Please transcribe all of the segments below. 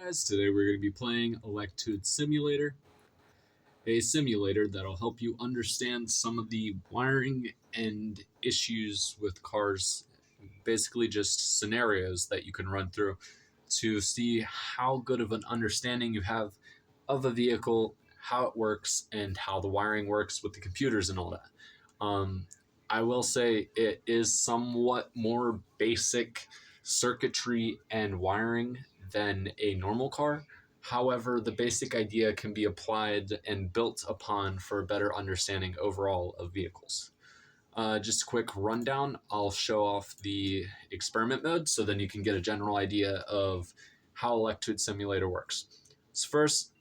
Guys, today we're going to be playing Electude Simulator, a simulator that'll help you understand some of the wiring and issues with cars, basically just scenarios that you can run through to see how good of an understanding you have of a vehicle, how it works, and how the wiring works with the computers and all that. I will say it is somewhat more basic circuitry and wiring than a normal car. However, the basic idea can be applied and built upon for a better understanding overall of vehicles. Just a quick rundown. I'll show off the experiment mode so then you can get a general idea of how Electude Simulator works. So first,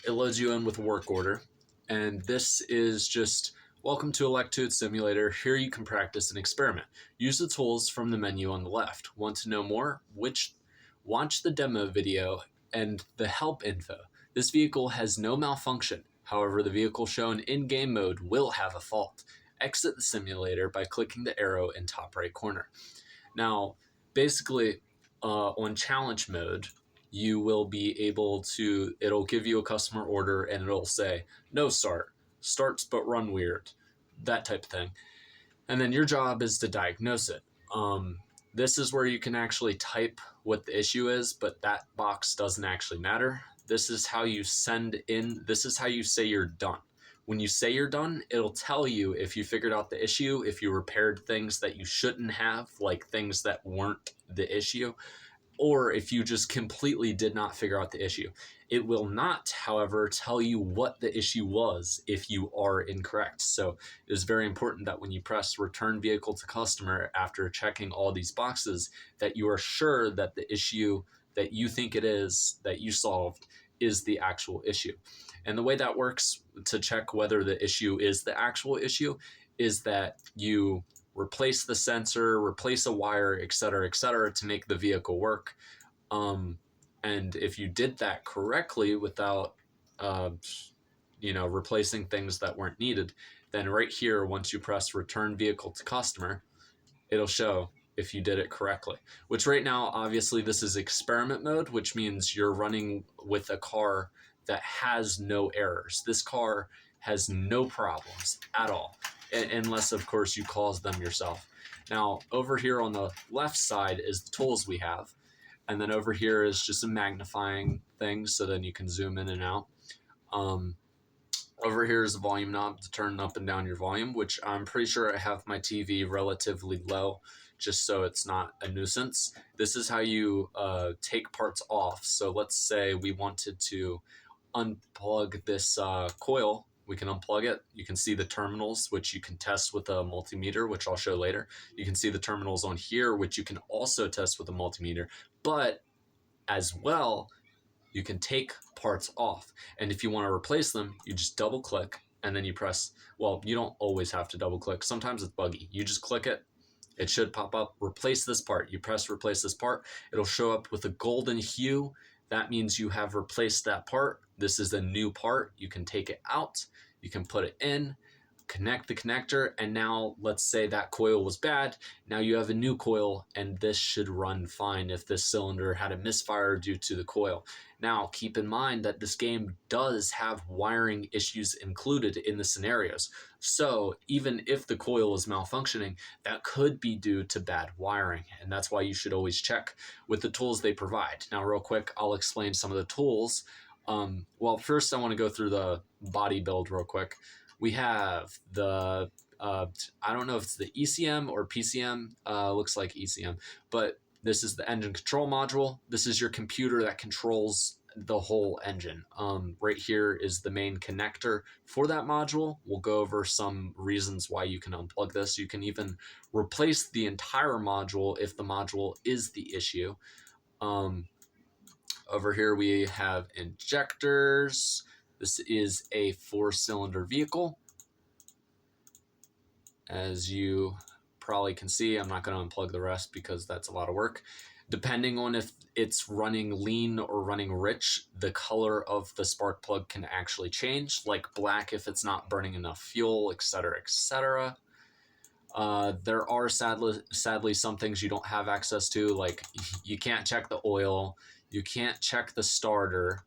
it loads you in with a work order, and this is just welcome to Electude Simulator. Here you can practice and experiment. Use the tools from the menu on the left. Want to know more? Watch the demo video and the help info. This vehicle has no malfunction. However, the vehicle shown in game mode will have a fault. Exit the simulator by clicking the arrow in top right corner. Now, basically, on challenge mode, you will be able to, it'll give you a customer order and it'll say, no start, starts but run weird, that type of thing. And then your job is to diagnose it. This is where you can actually type what the issue is, but that box doesn't actually matter. This is how you send in, this is how you say you're done. When you say you're done, it'll tell you if you figured out the issue, if you repaired things that you shouldn't have, like things that weren't the issue, or if you just completely did not figure out the issue. It will not, however, tell you what the issue was if you are incorrect. So it is very important that when you press return vehicle to customer after checking all these boxes, that you are sure that the issue that you think it is, that you solved, is the actual issue. And the way that works to check whether the issue is the actual issue is that you replace the sensor, replace a wire, et cetera, to make the vehicle work. And if you did that correctly without, replacing things that weren't needed, then right here, once you press return vehicle to customer, it'll show if you did it correctly. Which right now, obviously, this is experiment mode, which means you're running with a car that has no errors. This car has no problems at all, unless, of course, you cause them yourself. Now, over here on the left side is the tools we have. And then over here is just a magnifying thing, so then you can zoom in and out. Over here is the volume knob to turn up and down your volume, which I'm pretty sure I have my TV relatively low, just so it's not a nuisance. This is how you take parts off. So let's say we wanted to unplug this coil. We can unplug it. You can see the terminals, which you can test with a multimeter, which I'll show later. You can see the terminals on here, which you can also test with a multimeter. But as well, you can take parts off. And if you want to replace them, you just double click and then you press, well, you don't always have to double click. Sometimes it's buggy. You just click it. It should pop up, replace this part. You press replace this part. It'll show up with a golden hue. That means you have replaced that part. This is a new part. You can take it out, you can put it in, connect the connector, and now let's say that coil was bad. Now you have a new coil, and this should run fine if this cylinder had a misfire due to the coil. Now, keep in mind that this game does have wiring issues included in the scenarios. So even if the coil is malfunctioning, that could be due to bad wiring, and that's why you should always check with the tools they provide. Now, real quick, I'll explain some of the tools. Well, first I want to go through the body build real quick. We have the, I don't know if it's the ECM or PCM, looks like ECM, but this is the engine control module. This is your computer that controls the whole engine. Right here is the main connector for that module. We'll go over some reasons why you can unplug this. You can even replace the entire module if the module is the issue. Over here we have injectors. This is a 4-cylinder vehicle. As you probably can see, I'm not going to unplug the rest because that's a lot of work. Depending on if it's running lean or running rich, the color of the spark plug can actually change, like black if it's not burning enough fuel, etc., etc. There are sadly some things you don't have access to, like you can't check the oil, You can't check the starter.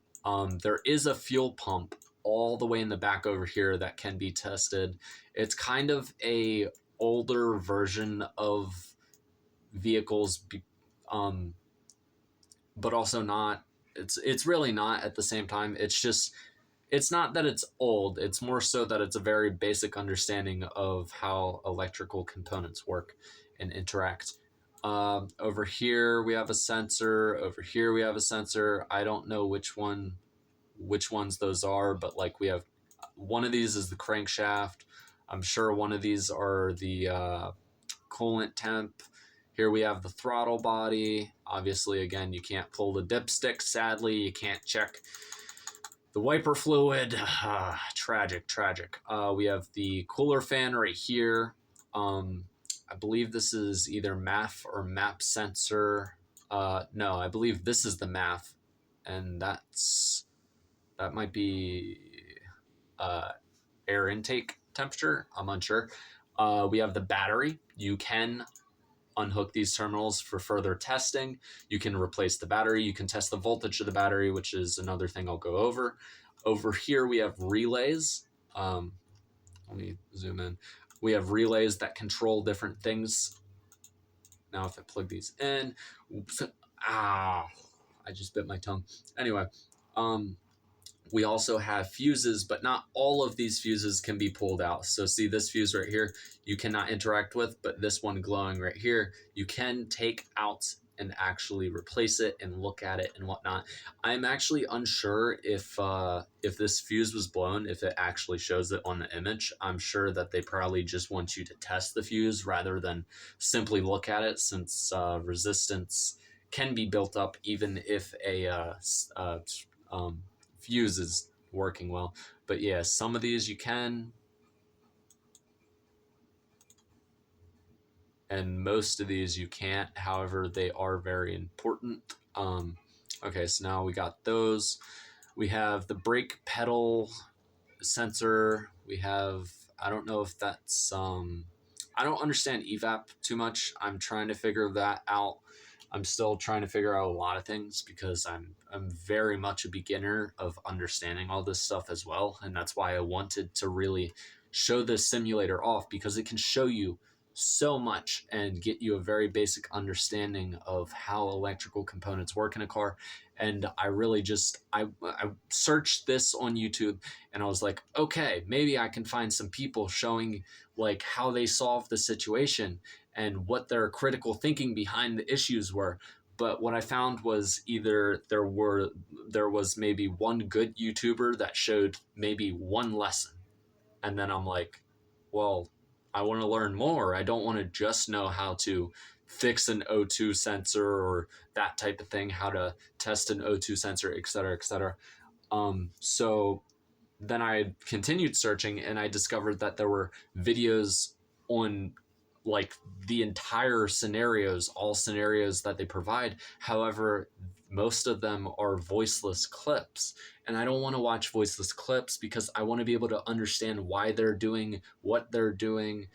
There is a fuel pump all the way in the back over here that can be tested. It's kind of a older version of vehicles, um, but also not. It's really not at the same time. It's not that it's old. It's more so that it's a very basic understanding of how electrical components work and interact. Over here we have a sensor. Over here we have a sensor. I don't know which ones those are, but like we have one of these is the crankshaft. I'm sure one of these are the coolant temp. Here we have the throttle body. Obviously, again, you can't pull the dipstick. Sadly, you can't check the wiper fluid. Tragic, tragic. We have the cooler fan right here. I believe this is either MAF or MAP sensor. No, I believe this is the MAF, and that might be uh, air intake temperature. I'm unsure. We have the battery. You can unhook these terminals for further testing. You can replace the battery. You can test the voltage of the battery, which is another thing I'll go over. Over here, we have relays. Let me zoom in. We have relays that control different things. Now, if I plug these in, oops, I just bit my tongue. Anyway, we also have fuses, but not all of these fuses can be pulled out. So see this fuse right here, you cannot interact with, but this one glowing right here, you can take out and actually replace it and look at it and whatnot. I'm actually unsure if this fuse was blown, if it actually shows it on the image. I'm sure that they probably just want you to test the fuse rather than simply look at it, since resistance can be built up even if a fuse is working well. But yeah, some of these you can, and most of these you can't. However, they are very important. Okay, so now we got those. We have the brake pedal sensor. We have, I don't know if that's I don't understand evap too much. I'm trying to figure that out. I'm still trying to figure out a lot of things because I'm very much a beginner of understanding all this stuff as well, and that's why I wanted to really show this simulator off, because it can show you so much and get you a very basic understanding of how electrical components work in a car. And I really just I searched this on YouTube, and I was like, okay, maybe I can find some people showing like how they solved the situation and what their critical thinking behind the issues were. But what I found was either there was maybe one good YouTuber that showed maybe one lesson, and then I'm like, well, I want to learn more. I don't want to just know how to fix an O2 sensor or that type of thing, how to test an O2 sensor, et cetera, et cetera. So then I continued searching, and I discovered that there were videos on like the entire scenarios, all scenarios that they provide. However, most of them are voiceless clips, and I don't want to watch voiceless clips because I want to be able to understand why they're doing what they're doing,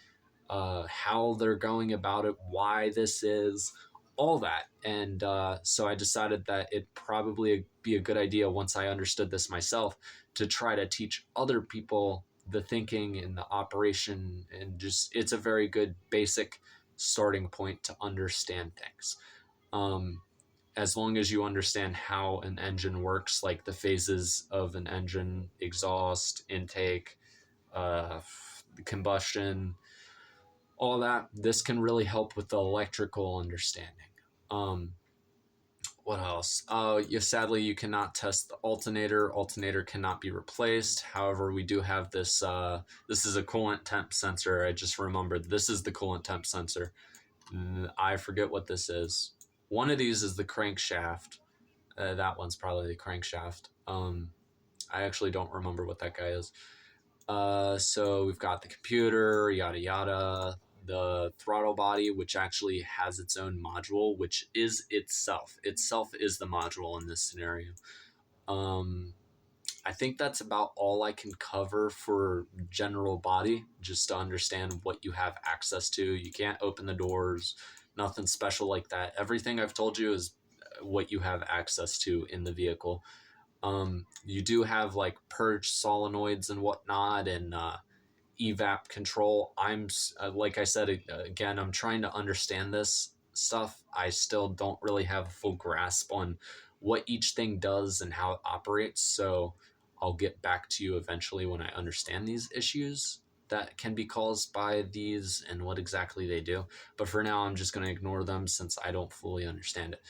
how they're going about it, why this is, all that. And so I decided that it'd probably be a good idea, once I understood this myself, to try to teach other people the thinking and the operation. And just, it's a very good basic starting point to understand things. Um, as long as you understand how an engine works, like the phases of an engine, exhaust, intake, uh, combustion, all that, this can really help with the electrical understanding. Um, what else? Sadly, you cannot test the alternator. Alternator cannot be replaced. However, we do have this. This is a coolant temp sensor. I just remembered this is the coolant temp sensor. I forget what this is. One of these is the crankshaft. That one's probably the crankshaft. I actually don't remember what that guy is. So we've got the computer, yada yada, the throttle body, which actually has its own module, which is itself. Itself is the module in this scenario. I think that's about all I can cover for general body, just to understand what you have access to. You can't open the doors, nothing special like that. Everything I've told you is what you have access to in the vehicle. You do have like purge solenoids and whatnot, and evap control. I'm like I said again, I'm trying to understand this stuff. I still don't really have a full grasp on what each thing does and how it operates. So I'll get back to you eventually when I understand these issues that can be caused by these and what exactly they do. But for now, I'm just going to ignore them since I don't fully understand it.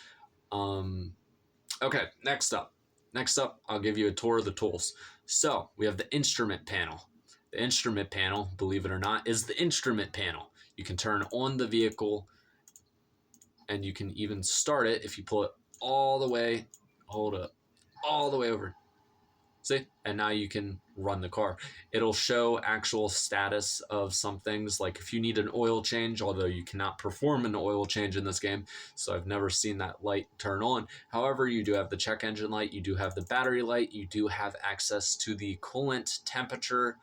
Okay, next up. Next up, I'll give you a tour of the tools. So we have the instrument panel. The instrument panel, believe it or not, is the instrument panel. You can turn on the vehicle and you can even start it if you pull it all the way, hold up, all the way over. See? And now you can run the car. It'll show actual status of some things, like if you need an oil change, although you cannot perform an oil change in this game, so I've never seen that light turn on. However, you do have the check engine light, you do have the battery light, you do have access to the coolant temperature,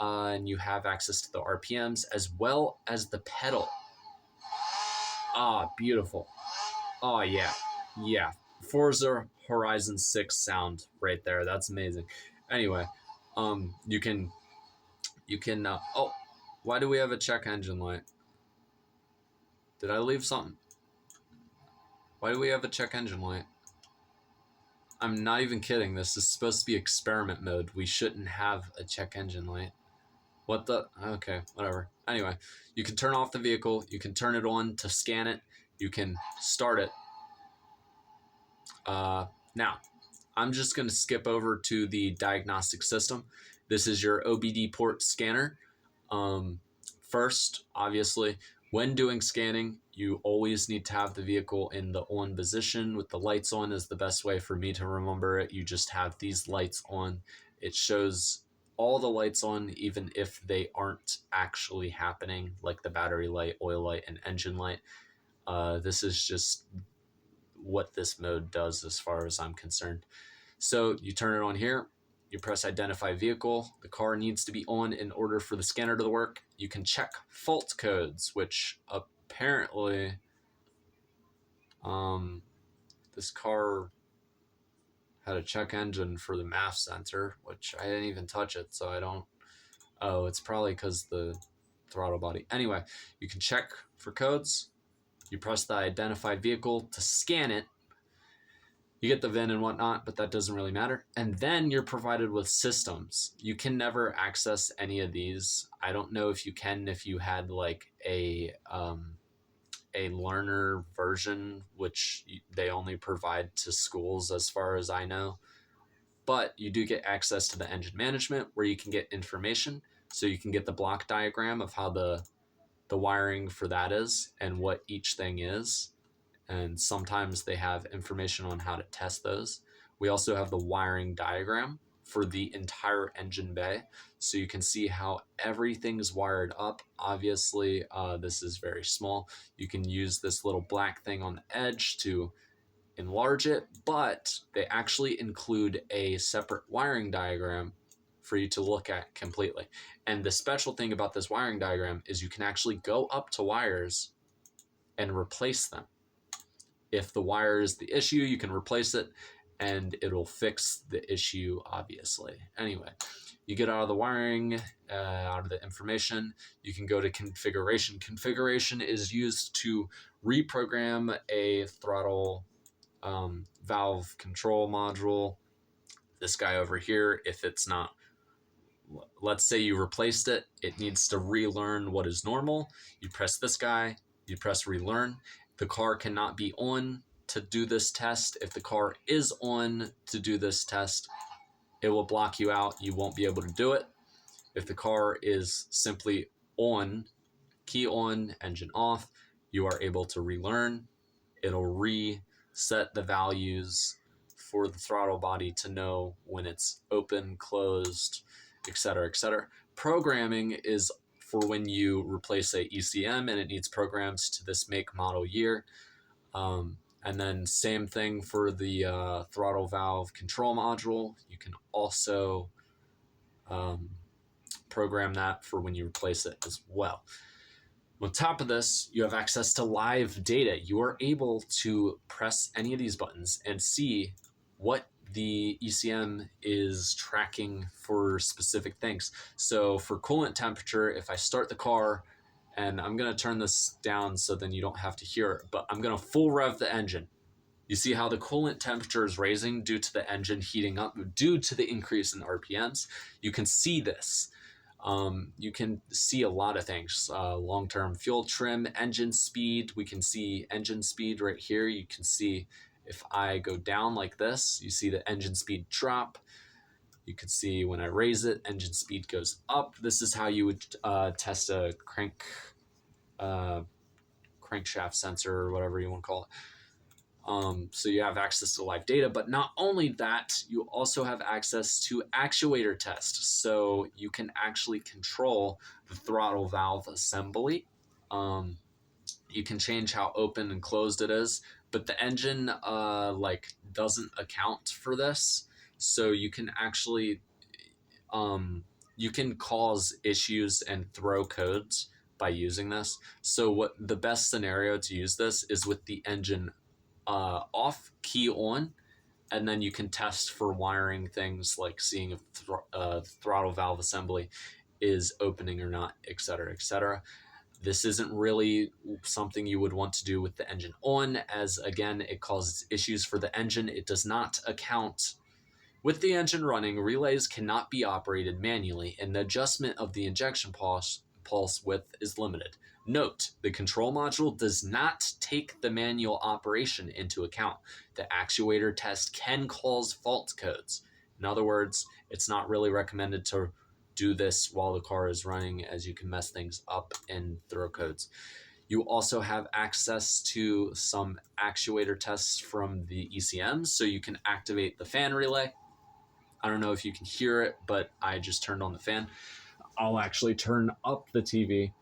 and you have access to the RPMs as well as the pedal. Ah, beautiful. Oh, yeah. Yeah. Forza Horizon 6 sound right there. That's amazing. Anyway, you can, oh, why do we have a check engine light? Did I leave something? Why do we have a check engine light? I'm not even kidding. This is supposed to be experiment mode. We shouldn't have a check engine light. What the? Okay, whatever. Anyway, you can turn off the vehicle. You can turn it on to scan it. You can start it. Now, I'm just going to skip over to the diagnostic system. This is your OBD port scanner. First, obviously, when doing scanning, you always need to have the vehicle in the on position with the lights on is the best way for me to remember it. You just have these lights on. It shows all the lights on, even if they aren't actually happening, like the battery light, oil light, and engine light. This is just what this mode does as far as I'm concerned. So you turn it on here, you press identify vehicle. The car needs to be on in order for the scanner to work. You can check fault codes, which apparently this car had a check engine for the MAF sensor, which I didn't even touch it, so I don't. Oh, it's probably because the throttle body. Anyway, you can check for codes. You press the identified vehicle to scan it. You get the VIN and whatnot, but that doesn't really matter. And then you're provided with systems. You can never access any of these. I don't know if you can if you had like a learner version, which they only provide to schools as far as I know. But you do get access to the engine management where you can get information. So you can get the block diagram of how the wiring for that is and what each thing is. And sometimes they have information on how to test those. We also have the wiring diagram for the entire engine bay, so you can see how everything's wired up. Obviously, this is very small. You can use this little black thing on the edge to enlarge it, but they actually include a separate wiring diagram for you to look at completely. And the special thing about this wiring diagram is you can actually go up to wires and replace them. If the wire is the issue, you can replace it and it'll fix the issue, obviously. Anyway, you get out of the wiring, out of the information, you can go to configuration. Configuration is used to reprogram a throttle valve control module. This guy over here, if it's not, let's say you replaced it, it needs to relearn what is normal. You press this guy, you press relearn. The car cannot be on to do this test. If the car is on to do this test, it will block you out. You won't be able to do it. If the car is simply on, key on, engine off, you are able to relearn. It'll reset the values for the throttle body to know when it's open, closed, etc., etc. Programming is for when you replace a ECM and it needs programs to this make, model, year. And then same thing for the throttle valve control module. You can also program that for when you replace it as well. On top of this, you have access to live data. You are able to press any of these buttons and see what the ECM is tracking for specific things. So for coolant temperature, if I start the car, and I'm going to turn this down so then you don't have to hear it, but I'm going to full rev the engine. You see how the coolant temperature is raising due to the engine heating up, due to the increase in RPMs. You can see this. You can see a lot of things. Long-term fuel trim, engine speed. We can see engine speed right here. You can see if I go down like this, you see the engine speed drop. You can see when I raise it, engine speed goes up. This is how you would test a crankshaft sensor or whatever you want to call it. So you have access to live data, but not only that, you also have access to actuator tests. So you can actually control the throttle valve assembly. You can change how open and closed it is, but the engine doesn't account for this. So you can actually you can cause issues and throw codes by using this. So what the best scenario to use this is with the engine off, key on, and then you can test for wiring things like seeing if throttle valve assembly is opening or not, etc., etc. This isn't really something you would want to do with the engine on, as again, it causes issues for the engine. It does not account. With the engine running, relays cannot be operated manually, and the adjustment of the injection pulse width is limited. Note, the control module does not take the manual operation into account. The actuator test can cause fault codes. In other words, it's not really recommended to do this while the car is running, as you can mess things up and throw codes. You also have access to some actuator tests from the ECMs, so you can activate the fan relay. I don't know if you can hear it, but I just turned on the fan. I'll actually turn up the TV.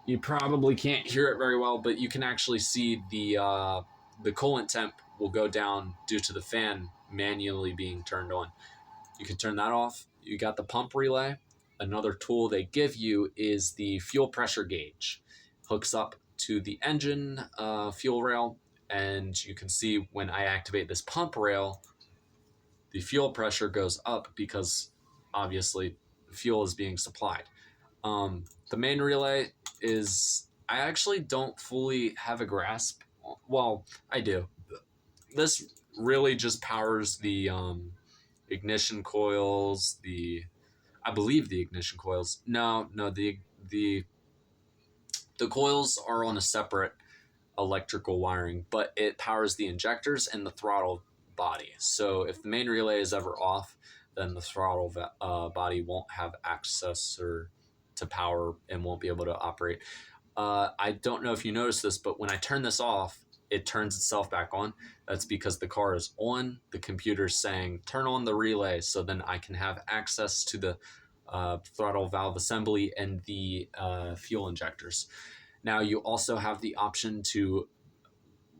You probably can't hear it very well, but you can actually see the coolant temp will go down due to the fan manually being turned on. You can turn that off. You got the pump relay. Another tool they give you is the fuel pressure gauge. Hooks up to the engine fuel rail, and you can see when I activate this pump rail, the fuel pressure goes up because obviously fuel is being supplied. The main relay is, I actually don't fully have a grasp. Well, I do. This really just powers the ignition coils, I believe the ignition coils. No, the coils are on a separate electrical wiring, but it powers the injectors and the throttle body. So if the main relay is ever off, then the throttle body won't have access to power and won't be able to operate. I don't know if you noticed this, but when I turn this off, it turns itself back on. That's because the car is on. The computer's saying, turn on the relay, so then I can have access to the throttle valve assembly and the fuel injectors. Now, you also have the option to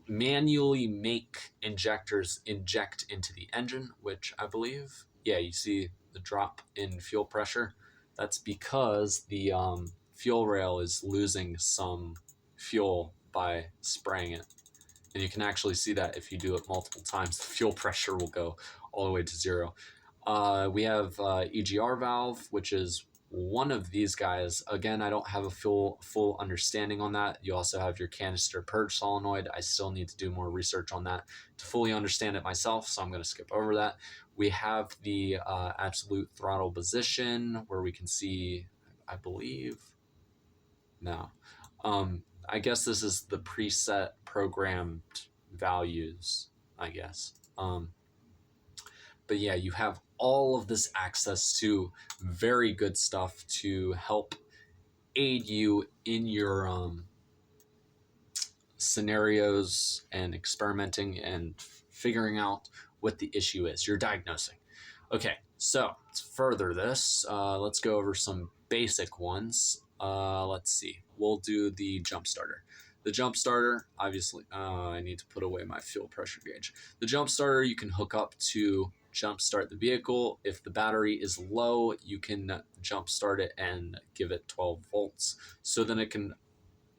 manually make injectors inject into the engine, which I believe, yeah, you see the drop in fuel pressure. That's because the fuel rail is losing some fuel by spraying it. And you can actually see that if you do it multiple times, the fuel pressure will go all the way to zero. We have EGR valve, which is one of these guys. Again, I don't have a full understanding on that. You also have your canister purge solenoid. I still need to do more research on that to fully understand it myself, so I'm going to skip over that. We have the absolute throttle position, where we can see, I believe, no. I guess this is the preset programmed values, I guess. But yeah, you have all of this access to very good stuff to help aid you in your scenarios and experimenting and figuring out what the issue is. You're diagnosing. Okay, so let's further this. Let's go over some basic ones. Let's see. We'll do the jump starter. The jump starter, obviously, I need to put away my fuel pressure gauge. The jump starter you can hook up to jump start the vehicle. If the battery is low, you can jump start it and give it 12 volts so then it can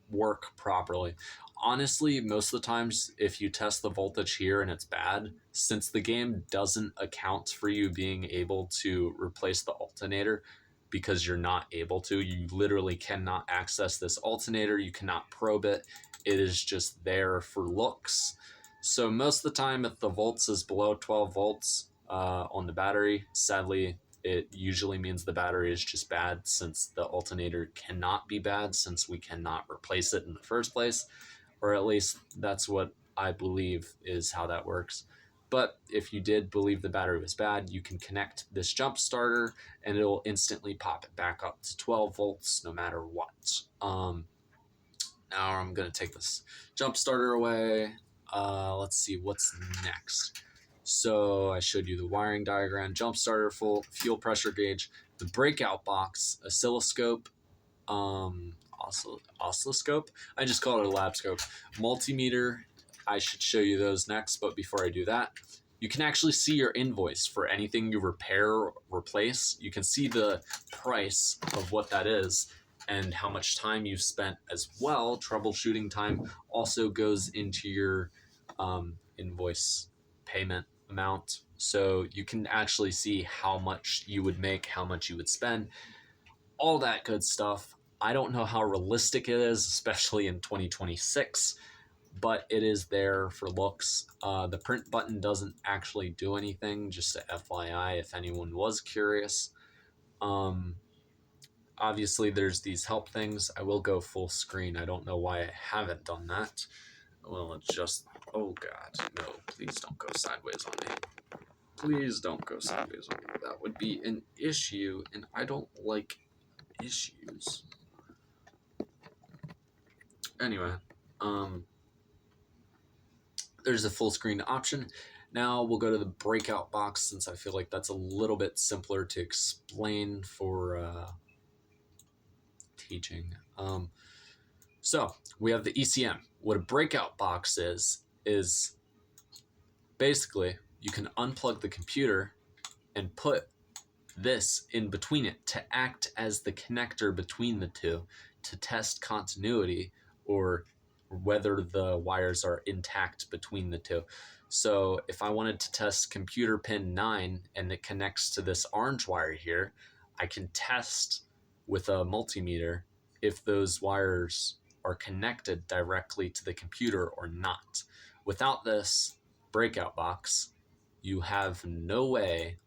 work properly. Honestly, most of the times, if you test the voltage here and it's bad, since the game doesn't account for you being able to replace the alternator because you're not able to, you literally cannot access this alternator, you cannot probe it, it is just there for looks. So most of the time, if the volts is below 12 volts on the battery, sadly, it usually means the battery is just bad, since the alternator cannot be bad since we cannot replace it in the first place, or at least that's what I believe is how that works. But if you did believe the battery was bad, you can connect this jump starter and it'll instantly pop it back up to 12 volts no matter what. Now I'm going to take this jump starter away. Let's see what's next. So I showed you the wiring diagram, jump starter, full fuel pressure gauge, the breakout box, oscilloscope, oscilloscope. I just call it a lab scope. Multimeter. I should show you those next, but before I do that, you can actually see your invoice for anything you repair or replace. You can see the price of what that is and how much time you've spent as well. Troubleshooting time also goes into your invoice payment amount. So you can actually see how much you would make, how much you would spend, all that good stuff. I don't know how realistic it is, especially in 2026, but it is there for looks. The print button doesn't actually do anything, just a FYI if anyone was curious. Obviously, there's these help things. I will go full screen. I don't know why I haven't done that. Well, it's just, oh God, no, please don't go sideways on me. Please don't go sideways on me. That would be an issue, and I don't like issues. Anyway, there's a full screen option. Now we'll go to the breakout box, since I feel like that's a little bit simpler to explain for teaching. So we have the ECM. What a breakout box is basically you can unplug the computer and put this in between it to act as the connector between the two to test continuity or whether the wires are intact between the two. So if I wanted to test computer pin 9 and it connects to this orange wire here, I can test with a multimeter if those wires are connected directly to the computer or not. Without this breakout box, you have no way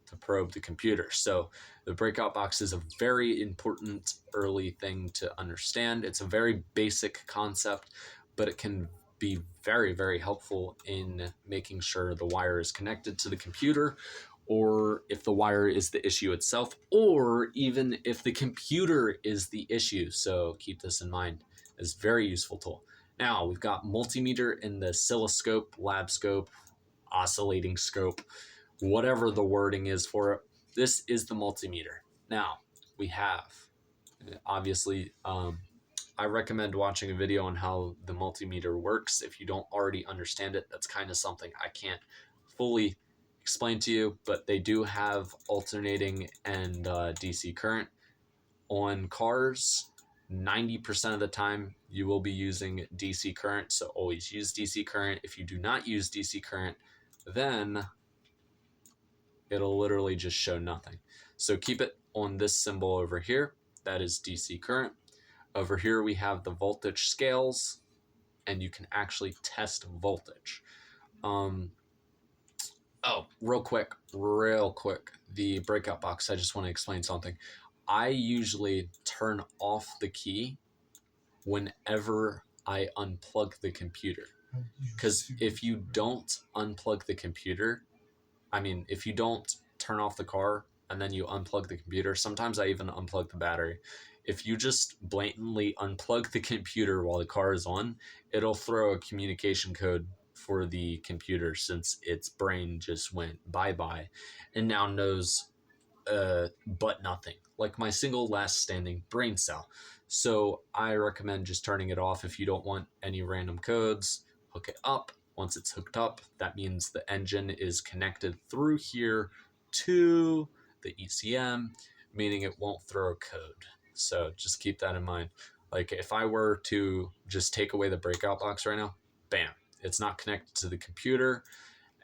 to probe the computer. So the breakout box is a very important early thing to understand. It's a very basic concept, but it can be very, very helpful in making sure the wire is connected to the computer, or if the wire is the issue itself, or even if the computer is the issue. So keep this in mind. It's a very useful tool. Now we've got multimeter in the oscilloscope, lab scope, oscillating scope, whatever the wording is for it. This is the multimeter. Now we have, obviously, I recommend watching a video on how the multimeter works. If you don't already understand it, that's kind of something I can't fully explain to you, but they do have alternating and DC current. On cars, 90% of the time you will be using DC current, so always use DC current. If you do not use DC current, then it'll literally just show nothing. So keep it on this symbol over here. That is DC current. Over here we have the voltage scales, and you can actually test voltage. Oh, real quick, the breakout box, I just want to explain something. I usually turn off the key whenever I unplug the computer. Because if you don't unplug the computer, if you don't turn off the car and then you unplug the computer, sometimes I even unplug the battery. If you just blatantly unplug the computer while the car is on, it'll throw a communication code for the computer, since its brain just went bye-bye and now knows but nothing, like my single last standing brain cell. So I recommend just turning it off if you don't want any random codes. Hook it up, Once it's hooked up, that means the engine is connected through here to the ECM, meaning it won't throw a code. So just keep that in mind. Like if I were to just take away the breakout box right now, bam, it's not connected to the computer,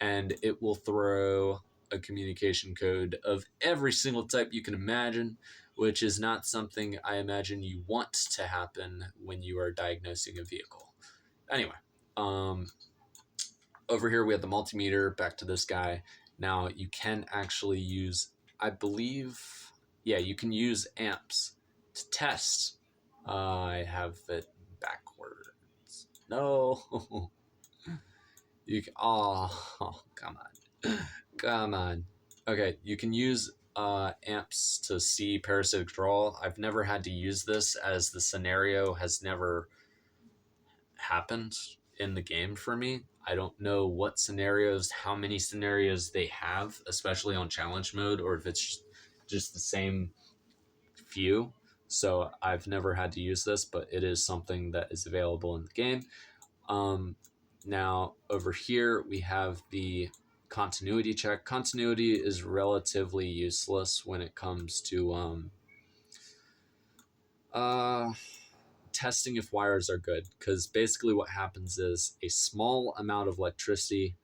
and it will throw a communication code of every single type you can imagine, which is not something I imagine you want to happen when you are diagnosing a vehicle. Anyway, over here we have the multimeter. Back to this guy. Now you can actually use, I believe, yeah, you can use amps to test. I have it backwards. No. You can, oh, come on. Come on. Okay, you can use amps to see parasitic draw. I've never had to use this as the scenario has never happened in the game for me. I don't know what scenarios, how many scenarios they have, especially on challenge mode, or if it's just the same few. So I've never had to use this, but it is something that is available in the game. Now over here we have the continuity check. Continuity is relatively useless when it comes to testing if wires are good, because basically what happens is a small amount of electricity,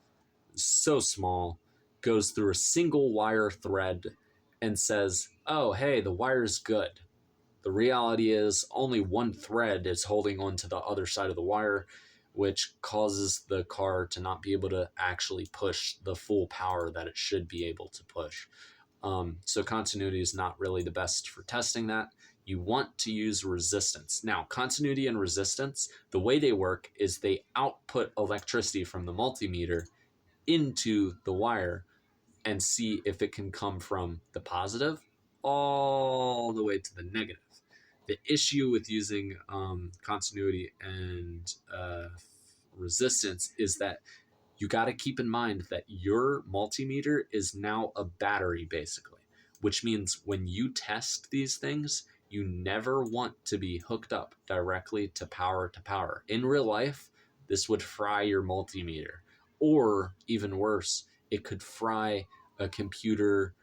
so small, goes through a single wire thread and says, oh, hey, the wire's good. The reality is only one thread is holding on to the other side of the wire, which causes the car to not be able to actually push the full power that it should be able to push. So continuity is not really the best for testing that. You want to use resistance. Now, continuity and resistance, the way they work is they output electricity from the multimeter into the wire and see if it can come from the positive all the way to the negative. The issue with using continuity and resistance is that you got to keep in mind that your multimeter is now a battery, basically, which means when you test these things, you never want to be hooked up directly to power to power. In real life, this would fry your multimeter, or even worse, it could fry a computer,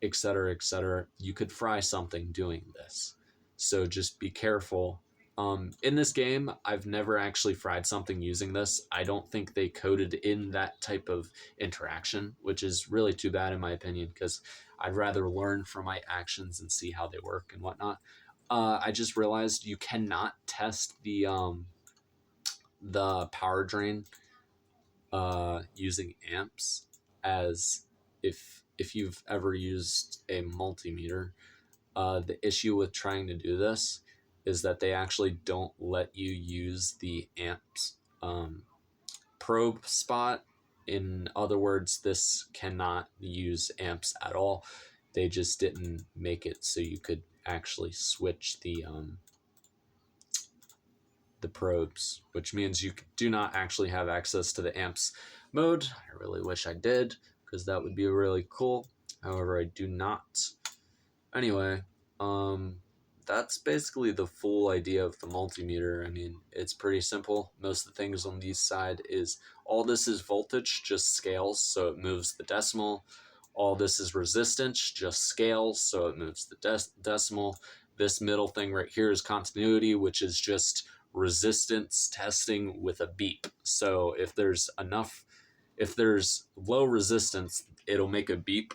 etc., etc. You could fry something doing this. So just be careful. In this game, I've never actually fried something using this. I don't think they coded in that type of interaction, which is really too bad in my opinion, because I'd rather learn from my actions and see how they work and whatnot. I just realized you cannot test the power drain using amps, as if you've ever used a multimeter. The issue with trying to do this is that they actually don't let you use the amps probe spot. In other words, this cannot use amps at all. They just didn't make it so you could actually switch the probes, which means you do not actually have access to the amps mode. I really wish I did, because that would be really cool. However, I do not. Anyway, that's basically the full idea of the multimeter. I mean, it's pretty simple. Most of the things on these side is all this is voltage, just scales, so it moves the decimal. All this is resistance, just scales, so it moves the decimal. This middle thing right here is continuity, which is just resistance testing with a beep. So if there's low resistance, it'll make a beep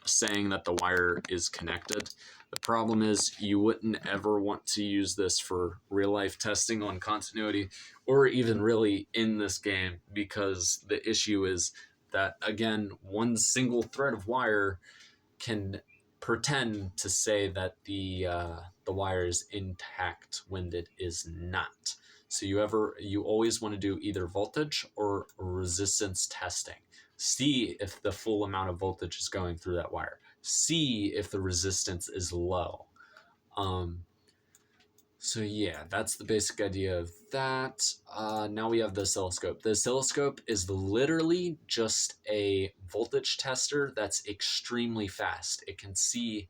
saying that the wire is connected. The problem is you wouldn't ever want to use this for real life testing on continuity, or even really in this game, because the issue is that, again, one single thread of wire can pretend to say that the wire is intact when it is not. So you always want to do either voltage or resistance testing. See if the full amount of voltage is going through that wire. See if the resistance is low. So yeah, that's the basic idea of that. Now we have the oscilloscope. The oscilloscope is literally just a voltage tester that's extremely fast. It can see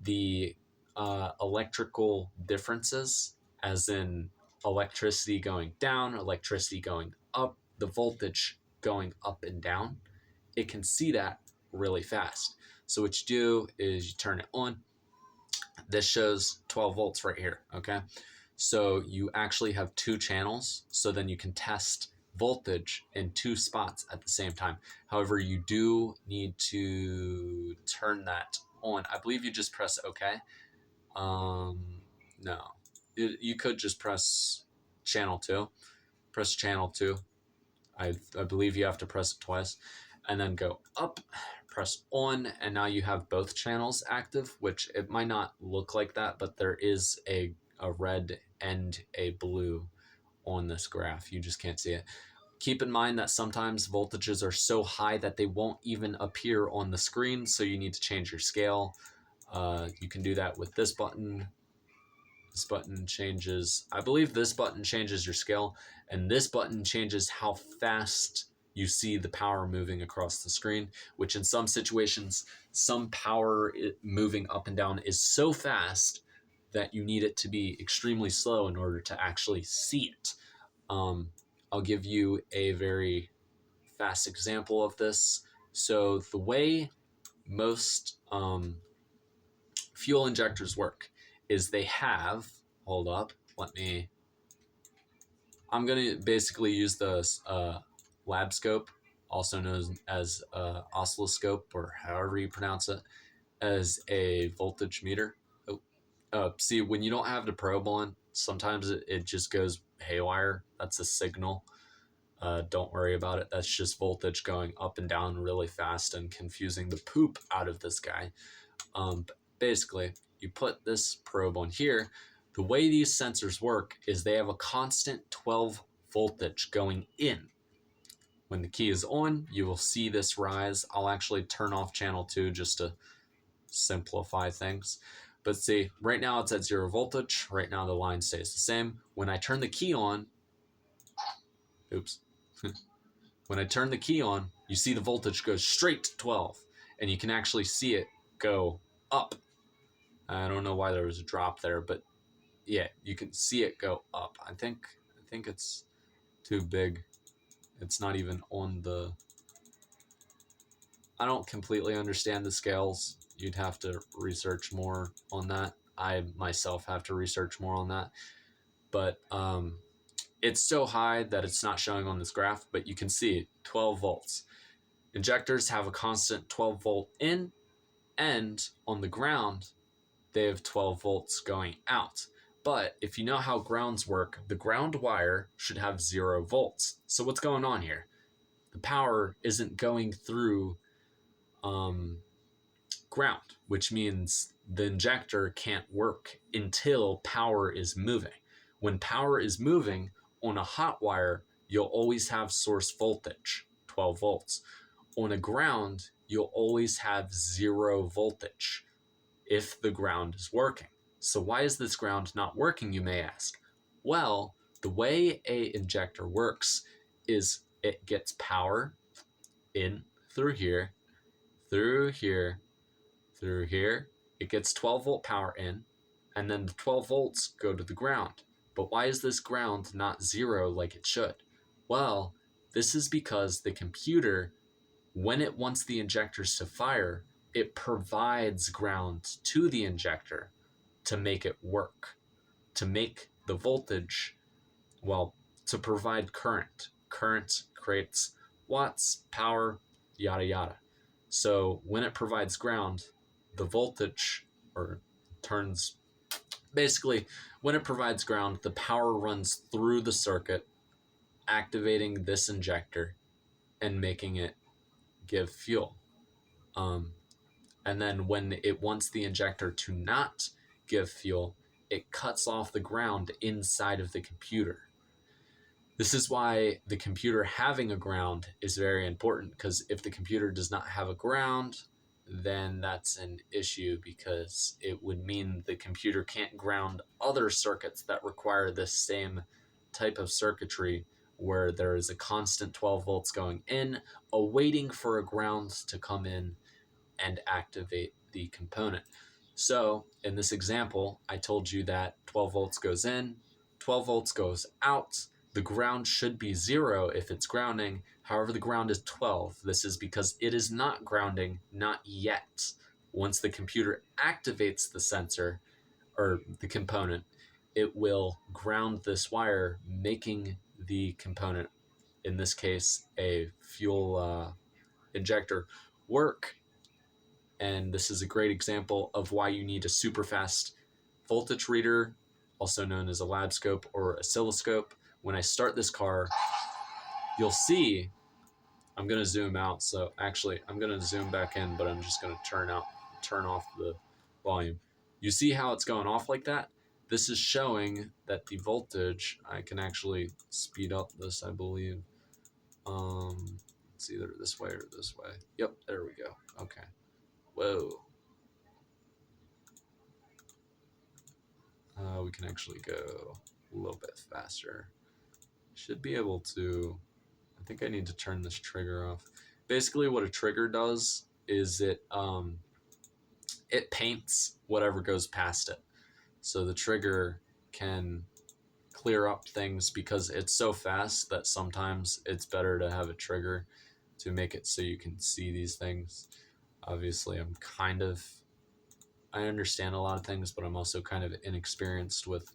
the electrical differences, as in electricity going down, electricity going up, the voltage going up and down, it can see that really fast. So what you do is you turn it on. This shows 12 volts right here, okay? So you actually have two channels, so then you can test voltage in two spots at the same time. However, you do need to turn that on. I believe you just press OK. No, you could just press channel 2. Press channel 2. I believe you have to press it twice, and then go up, press on, and now you have both channels active, which it might not look like that, but there is a red and a blue on this graph. You just can't see it. Keep in mind that sometimes voltages are so high that they won't even appear on the screen, so you need to change your scale. You can do that with this button. This button changes, I believe this button changes your scale, and this button changes how fast you see the power moving across the screen, which in some situations, some power moving up and down is so fast that you need it to be extremely slow in order to actually see it. I'll give you a very fast example of this. So the way most fuel injectors work is they have, hold up, I'm going to basically use the lab scope, also known as oscilloscope, or however you pronounce it, as a voltage meter. See, when you don't have the probe on, sometimes it just goes haywire. That's a signal. Don't worry about it. That's just voltage going up and down really fast and confusing the poop out of this guy. But basically, you put this probe on here. The way these sensors work is they have a constant 12 voltage going in. When the key is on, you will see this rise. I'll actually turn off channel 2 just to simplify things. But see, right now it's at 0 voltage. Right now the line stays the same. When I turn the key on, oops. When I turn the key on, you see the voltage goes straight to 12, and you can actually see it go up. I don't know why there was a drop there, but yeah, you can see it go up. I think it's too big. It's not even on the... I don't completely understand the scales. You'd have to research more on that. I myself have to research more on that. But it's so high that it's not showing on this graph, but you can see 12 volts. Injectors have a constant 12 volt in, and on the ground, they have 12 volts going out. But if you know how grounds work, the ground wire should have 0 volts. So what's going on here? The power isn't going through ground, which means the injector can't work until power is moving. When power is moving on a hot wire, you'll always have source voltage, 12 volts. On a ground, you'll always have 0 voltage if the ground is working. So why is this ground not working, you may ask? Well, the way a injector works is it gets power in through here, through here, through here. It gets 12 volt power in, and then the 12 volts go to the ground. But why is this ground not 0 like it should? Well, this is because the computer, when it wants the injectors to fire, it provides ground to the injector to make it work, to make the voltage, well, to provide current. Current creates watts, power, yada yada. So when it provides ground, the voltage, or turns, basically, when it provides ground, the power runs through the circuit, activating this injector and making it give fuel. And then when it wants the injector to not give fuel, it cuts off the ground inside of the computer. This is why the computer having a ground is very important, because if the computer does not have a ground, then that's an issue, because it would mean the computer can't ground other circuits that require this same type of circuitry, where there is a constant 12 volts going in, awaiting for a ground to come in and activate the component. So in this example, I told you that 12 volts goes in, 12 volts goes out. The ground should be 0 if it's grounding. However, the ground is 12. This is because it is not grounding, not yet. Once the computer activates the sensor or the component, it will ground this wire, making the component, in this case, a fuel injector, work. And this is a great example of why you need a super fast voltage reader, also known as a lab scope or oscilloscope. When I start this car, you'll see, I'm going to zoom out. So actually, I'm going to zoom back in, but I'm just going to turn off the volume. You see how it's going off like that? This is showing that the voltage, I can actually speed up this, I believe. It's either this way or this way. Yep, there we go. Okay. Whoa. We can actually go a little bit faster. Should be able to, I think I need to turn this trigger off. Basically what a trigger does is it paints whatever goes past it. So the trigger can clear up things because it's so fast that sometimes it's better to have a trigger to make it so you can see these things. Obviously, I understand a lot of things, but I'm also kind of inexperienced with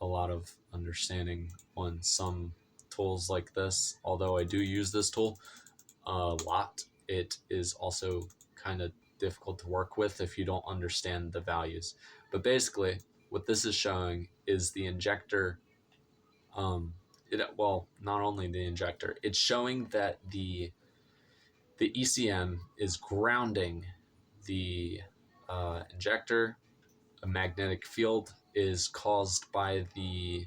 a lot of understanding on some tools like this. Although I do use this tool a lot, it is also kind of difficult to work with if you don't understand the values. But basically, what this is showing is the injector. Well, not only the injector, it's showing that the ECM is grounding the injector. A magnetic field is caused by the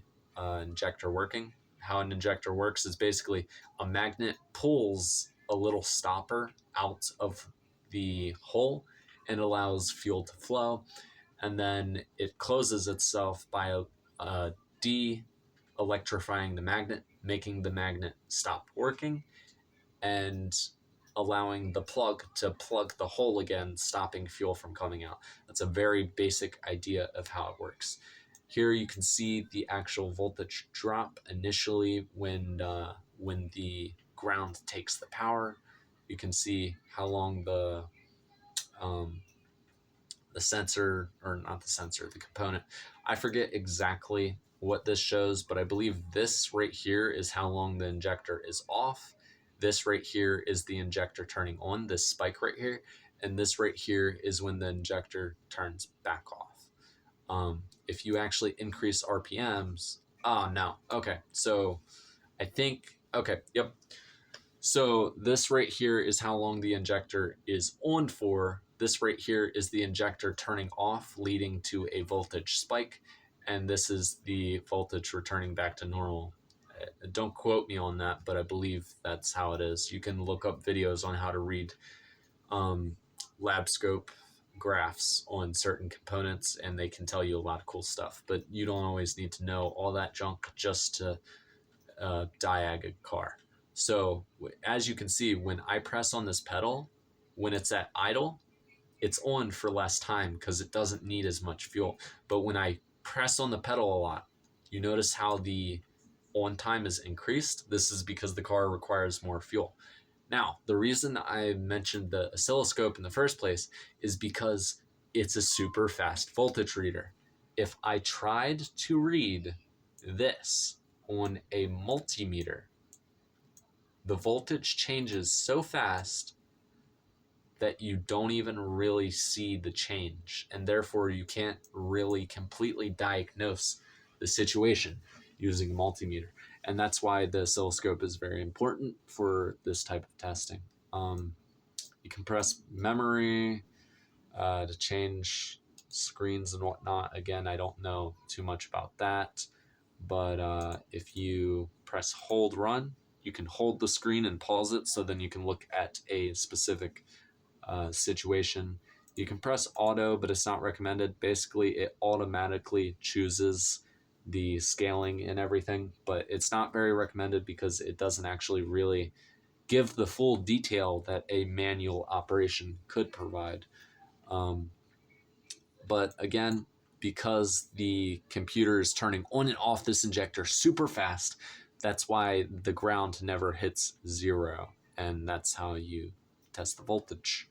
injector working. How an injector works is basically a magnet pulls a little stopper out of the hole and allows fuel to flow, and then it closes itself by de-electrifying the magnet, making the magnet stop working, and allowing the plug to plug the hole again, stopping fuel from coming out. That's a very basic idea of how it works. Here you can see the actual voltage drop initially when the ground takes the power. You can see how long the sensor, or not the sensor, the component. I forget exactly what this shows, but I believe this right here is how long the injector is off. This right here is the injector turning on, this spike right here. And this right here is when the injector turns back off. If you actually increase RPMs, no. Okay, so I think, okay, yep. So this right here is how long the injector is on for. This right here is the injector turning off, leading to a voltage spike. And this is the voltage returning back to normal. Don't quote me on that, but I believe that's how it is. You can look up videos on how to read lab scope graphs on certain components, and they can tell you a lot of cool stuff. But you don't always need to know all that junk just to diag a car. So as you can see, when I press on this pedal, when it's at idle, it's on for less time because it doesn't need as much fuel. But when I press on the pedal a lot, you notice how the on time is increased. This is because the car requires more fuel. Now, the reason I mentioned the oscilloscope in the first place is because it's a super fast voltage reader. If I tried to read this on a multimeter, the voltage changes so fast that you don't even really see the change, and therefore you can't really completely diagnose the situation using a multimeter. And that's why the oscilloscope is very important for this type of testing. You can press memory to change screens and whatnot. Again, I don't know too much about that, but if you press hold run, you can hold the screen and pause it, so then you can look at a specific situation. You can press auto, but it's not recommended. Basically, it automatically chooses the scaling and everything, but it's not very recommended because it doesn't actually really give the full detail that a manual operation could provide. But again, because the computer is turning on and off this injector super fast, that's why the ground never hits 0. And that's how you test the voltage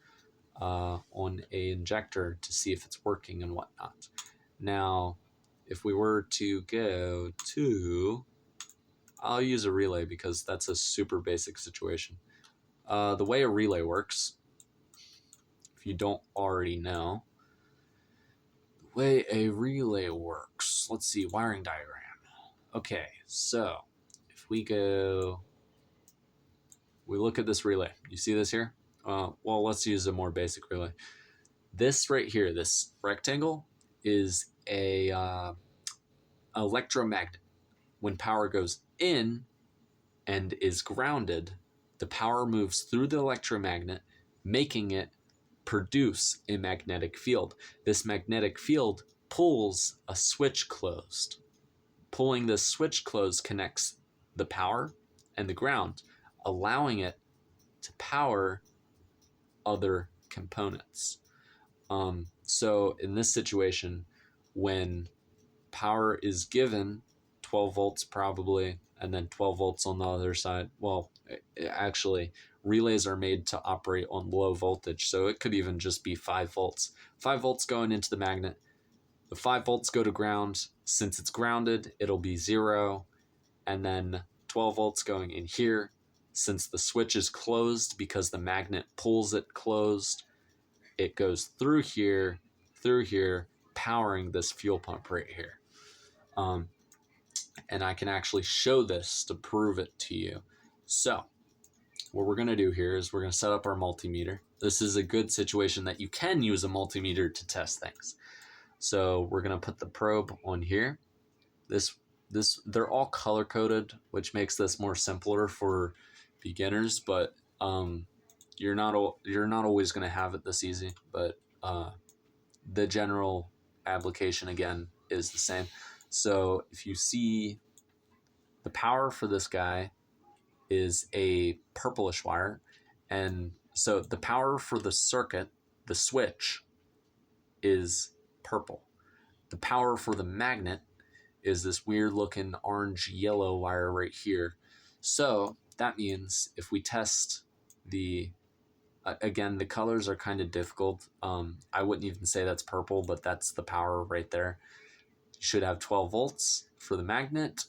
on a injector to see if it's working and whatnot. Now, if we were to go to, I'll use a relay because that's a super basic situation. The way a relay works, if you don't already know, the way a relay works, let's see, wiring diagram. Okay, so if we look at this relay. You see this here? Well, let's use a more basic relay. This right here, this rectangle, is a electromagnet. When power goes in and is grounded, the power moves through the electromagnet, making it produce a magnetic field. This magnetic field pulls a switch closed. Pulling this switch closed connects the power and the ground, allowing it to power other components. So in this situation, when power is given 12 volts probably, and then 12 volts on the other side, well, actually relays are made to operate on low voltage, so it could even just be 5 volts. 5 volts going into the magnet, the 5 volts go to ground. Since it's grounded, it'll be 0, and then 12 volts going in here. Since the switch is closed because the magnet pulls it closed, it goes through here, powering this fuel pump right here. And I can actually show this to prove it to you. So what we're going to do here is we're going to set up our multimeter. This is a good situation that you can use a multimeter to test things. So we're going to put the probe on here. They're all color coded, which makes this more simpler for beginners, but you're not always going to have it this easy, but the general application again is the same. So if you see, the power for this guy is a purplish wire, and so the power for the circuit, the switch, is purple. The power for the magnet is this weird looking orange yellow wire right here. So that means if we test the again, the colors are kind of difficult. I wouldn't even say that's purple, but that's the power right there. You should have 12 volts for the magnet,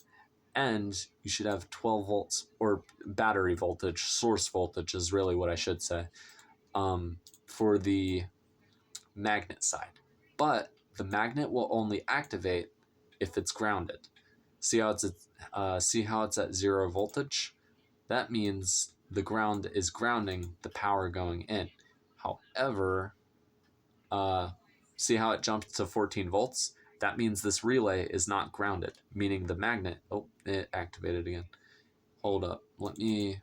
and you should have 12 volts, or battery voltage, source voltage is really what I should say, for the magnet side. But the magnet will only activate if it's grounded. See how it's at 0 voltage? That means the ground is grounding the power going in. However, see how it jumped to 14 volts? That means this relay is not grounded, meaning the magnet, oh, it activated again. Hold up, let me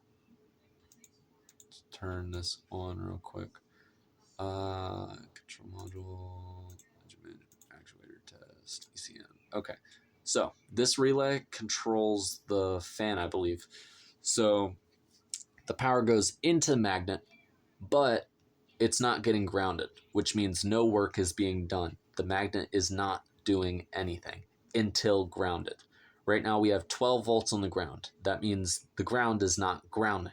turn this on real quick. Control module, actuator test, ECM. Okay, so this relay controls the fan, I believe. So the power goes into the magnet, but it's not getting grounded, which means no work is being done. The magnet is not doing anything until grounded. Right now we have 12 volts on the ground. That means the ground is not grounding.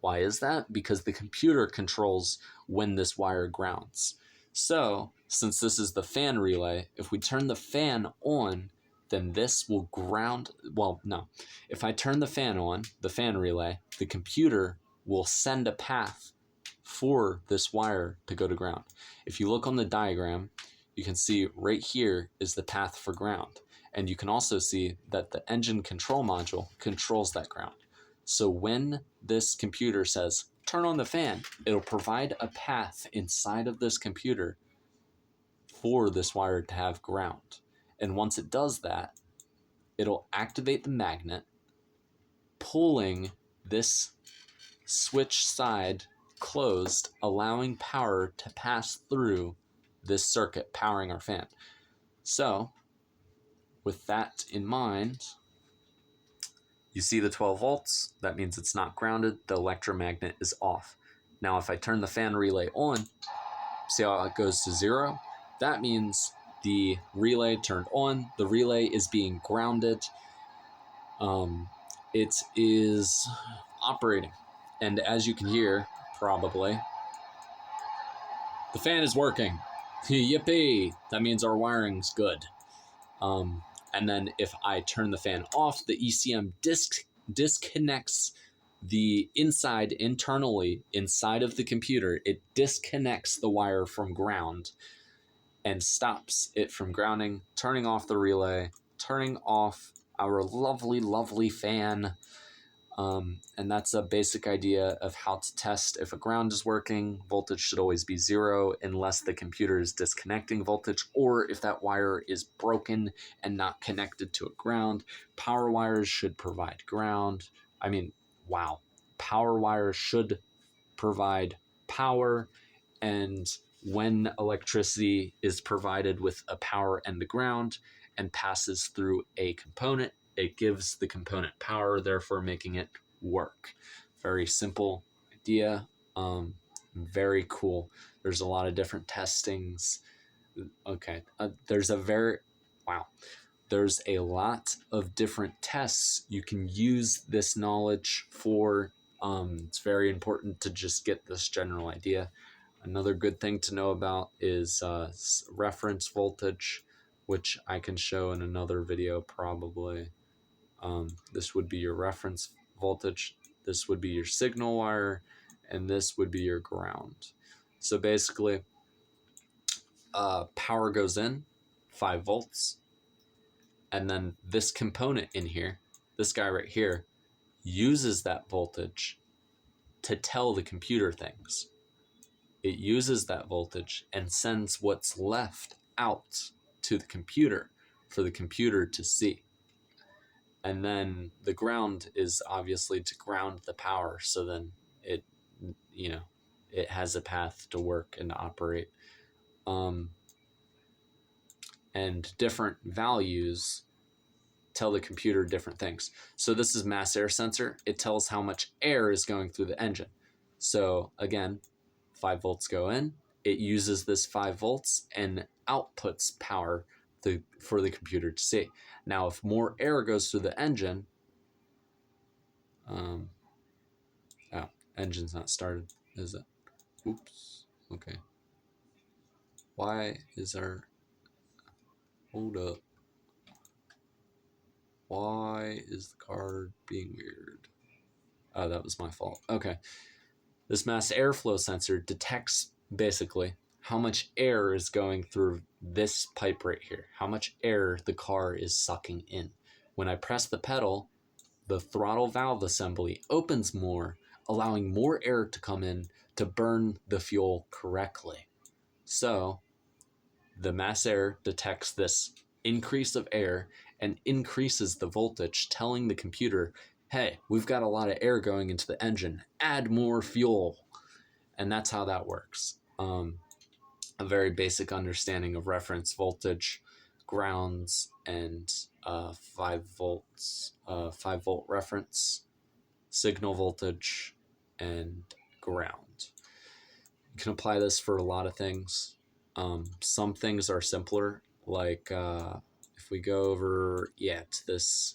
Why is that? Because the computer controls when this wire grounds. So, since this is the fan relay, if we turn the fan on, then this will ground. Well, no. If I turn the fan on, the fan relay, the computer will send a path for this wire to go to ground. If you look on the diagram, you can see right here is the path for ground. And you can also see that the engine control module controls that ground. So when this computer says, turn on the fan, it'll provide a path inside of this computer for this wire to have ground. And once it does that, it'll activate the magnet, pulling this switch side closed, allowing power to pass through this circuit powering our fan. So, with that in mind, you see the 12 volts, that means it's not grounded, the electromagnet is off. Now if I turn the fan relay on, see how it goes to 0? That means the relay turned on. The relay is being grounded. It is operating. And as you can hear, probably, the fan is working. Yippee! That means our wiring's good. And then if I turn the fan off, the ECM disconnects the internally inside of the computer. It disconnects the wire from ground and stops it from grounding, turning off the relay, turning off our lovely, lovely fan. And that's a basic idea of how to test if a ground is working. Voltage should always be 0 unless the computer is disconnecting voltage, or if that wire is broken and not connected to a ground. Power wires should provide ground. Power wires should provide power, and when electricity is provided with a power and the ground and passes through a component, it gives the component power, therefore making it work. Very simple idea. Very cool. There's a lot of different testings. Okay. There's a lot of different tests you can use this knowledge for. It's very important to just get this general idea. Another good thing to know about is reference voltage, which I can show in another video probably. This would be your reference voltage, this would be your signal wire, and this would be your ground. So basically, power goes in, 5 volts, and then this component in here, this guy right here, uses that voltage to tell the computer things. It uses that voltage and sends what's left out to the computer for the computer to see. And then the ground is obviously to ground the power, so then it has a path to work and operate. And different values tell the computer different things. So this is mass air sensor. It tells how much air is going through the engine. So again, 5 volts go in. It uses this 5 volts and outputs power for the computer to see. Now, if more air goes through the engine, engine's not started, is it? Oops. Okay. Why is there... Hold up. Why is the card being weird? Oh, that was my fault. Okay. This mass airflow sensor detects basically how much air is going through this pipe right here, how much air the car is sucking in. When I press the pedal, the throttle valve assembly opens more, allowing more air to come in to burn the fuel correctly. So the mass air detects this increase of air and increases the voltage, telling the computer, hey, we've got a lot of air going into the engine, add more fuel. And that's how that works. A very basic understanding of reference voltage, grounds, and 5 volts, 5 volt reference, signal voltage, and ground. You can apply this for a lot of things. Some things are simpler, like if we go over to this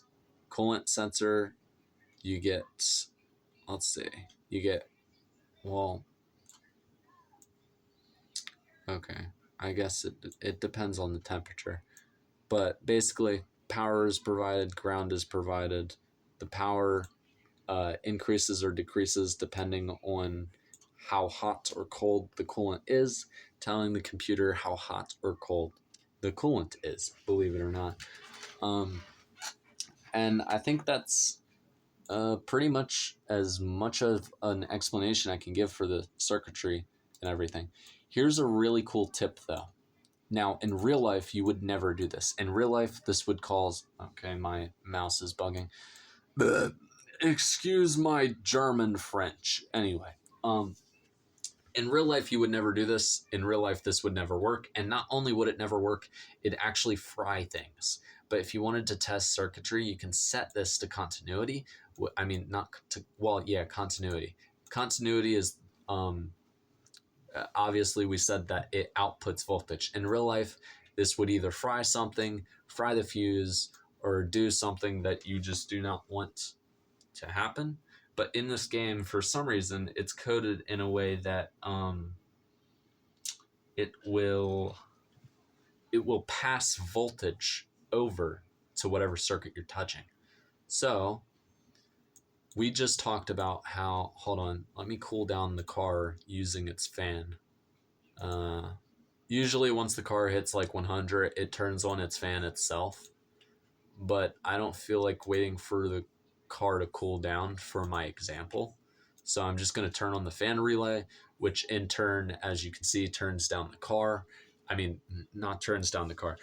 coolant sensor, you get, okay, I guess it depends on the temperature. But basically, power is provided, ground is provided. The power increases or decreases depending on how hot or cold the coolant is, telling the computer how hot or cold the coolant is, believe it or not. And I think that's pretty much as much of an explanation I can give for the circuitry and everything. Here's a really cool tip though. Now, in real life, you would never do this. In real life, this would cause... Okay, my mouse is bugging. Excuse my German French. Anyway, in real life, you would never do this. In real life, this would never work. And not only would it never work, it'd actually fry things. But if you wanted to test circuitry, you can set this to continuity. I mean, not to... Well, yeah, continuity. Continuity is... obviously, we said that it outputs voltage. In real life, This would either fry something, fry the fuse, or do something that you just do not want to happen. But in this game, for some reason, it's coded in a way that it will pass voltage over to whatever circuit you're touching. So we just talked about how, hold on, let me cool down the car using its fan. Usually once the car hits like 100, it turns on its fan itself. But I don't feel like waiting for the car to cool down for my example. So I'm just going to turn on the fan relay, which in turn, as you can see, turns down the car. I mean, not turns down the car.